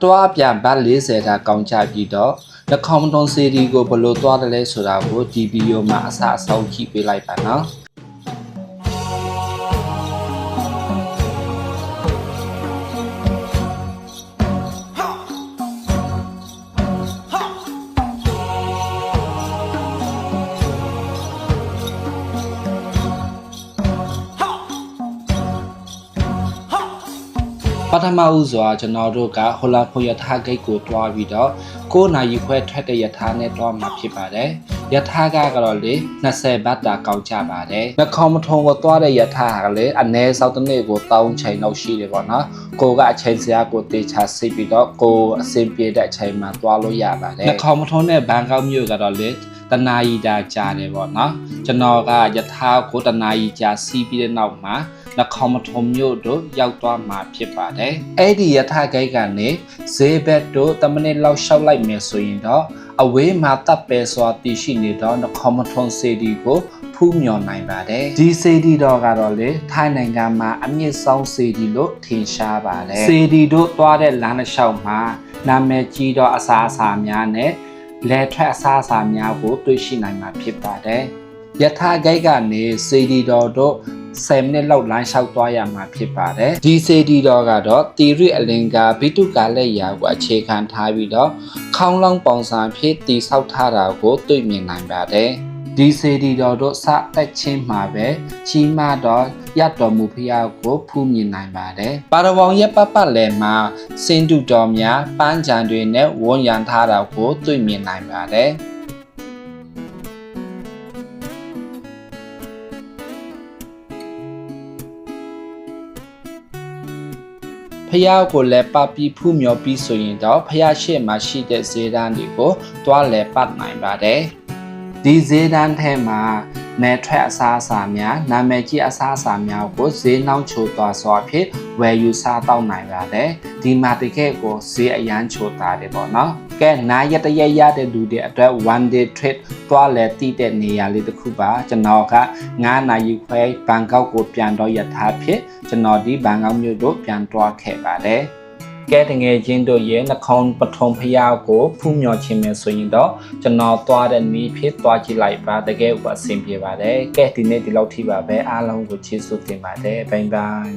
တွားပြန်ဘတ်40တာကောင်းချပြီးတော့နှခေါင်းတုံးစီဒီကိုဘလို့တွားတယ်လဲဆိုတာကိုဒီဗီဒီယိုမှာအစအဆုံးကြည့်ပေးလိုက်ပါနော်ပထမဦးစွာကျွန်တော်တို့ကဟိုလာဖိုရထားဂိတ်ကိုတွားပြီးတော့9နာရီခွဲထွက်တဲ့ရထားနဲ့တွားမှာဖြစ်ပါတယ်ရထားကတော့လေ20ဘတ်တာကောက်ကြပါတယ်နှခေါင်းမထုံကိုတွားတဲ့ရထားကလေအနည်းဆုံးတစ်နေ့ကို3ချိန်လောက်ရှိတယ်ပေါ့နော်ကိုကအချိန်စရာကိုတေချာစိတ်ပြီးတော့ကိုအဆင်ပြေတဲ့အချိန်မှာတွားလို့ရပါတယ်နှခေါင်းမထုံနဲ့ဘန်ကောက်မြို့ကတော့လေတနာရီတာကြာတယ်ပေါ့နော်ကျွန်တော်ကရထားကိုတနာရီကြာစီးပြီးတဲ့နောက်မှာနှခေါင်းမထုံမြို့တို့ရောက်သွားမှာဖြစ်ပါတယ်အဲ့ဒီရထားဂိတ်ကနေဈေးဘက်တို့10မိနစ်လောက်ရှောက်လိုက်မယ်ဆိုရင်တော့အဝေးမှာတပ်ပဲစွာတည်ရှိနေတော့နှခေါင်းမထုံစေဒီကိုဖူးမြော်နိုင်ပါတယ်ဒီစေဒီတော့ကတော့လေထိုင်းနိုင်ငံမှာအမြင့်ဆုံးစေဒီလို့ထင်ရှားပါတယ်စေဒီတို့သွားတဲ့လမ်းတစ်လျှောက်မှာနာမည်ကြီးတော့အစားအစာများနဲ့လဲထွက်အစားအစာများကိုတွေ့ရှိနိုင်မှာဖြစ်ပါတယ်ရထားဂိတ်ကနေစေဒီတော်တို့10မိနစ်လောက်လမ်းလျှောက်သွားရမှာဖြစ်ပါတယ်ဒီစေဒီတော်ကတော့တီရိအလင်္ကာဘိတုကာလက်ရာကိုအခြေခံထားပြီးတော့ခေါင်းလောင်းပုံစံဖြစ်တည်ဆောက်ထားတာကိုတွေ့မြင်နိုင်ပါတယ်ဒီစေဒီတော်တို့စတက်ချင်းမှာပဲကြီးမားတော့ရတော်မူဖျားကိုဖူးမြင်နိုင်ပါတယ်ပါရဝေါရဲ့ပတ်လည်မှာစင်တူတော်များပန်းချံတွေနဲ့ဝန်းရံထားတာကိုတွေ့မြင်နိုင်ပါတယ်ဖျားကိုလည်းပတ်ပြီးဖူးမြော်ပြီးဆိုရင်တော့ဖျားရှေ့မှာရှိတဲ့ဈေးတန်းတွေကိုတွားလဲပတ်နိုင်ပါတယ်ဒီဈေးတန်းထဲမှာမဲထွက်အစားအစာများနာမည်ကြီးအစားအစာများကိုဈေးနှောင်းချိုသွားစွာဖြင့်ဝယ်ယူစားတောက်နိုင်ပါတယ်ဒီမှာတကယ်ကိုဈေးအရန်ချိုတာတယ်ပေါ့နော်ကဲနားရတရရတဲ့လူတွေအတွက် one day trip တွားလဲတည်တဲ့နေရာလေးတစ်ခုပါကျွန်တော်က9နာရီခွဲဘန်ကောက်ကိုပြန်တော့ရထားဖြစ်ကျွန်တော်ဒီဘန်ကောက်မြို့တို့ပြန်တွားခဲ့ပါတယ်ကဲတငယ်ချင်းတို့ရဲ့နှခေါင်းပထုံဖျားကိုဖူးမြော်ခြင်းမယ်ဆိုရင်တော့ကျွန်တော်သွားတဲ့နည်းဖြစ်သွားကြည့်လိုက်ပါတကယ်ကိုအဆင်ပြေပါတယ်ကဲဒီနေ့ဒီလောက်ထိပါပဲအားလုံးကိုချစ်စွတင်ပါတယ်ဘိုင်ဘိုင်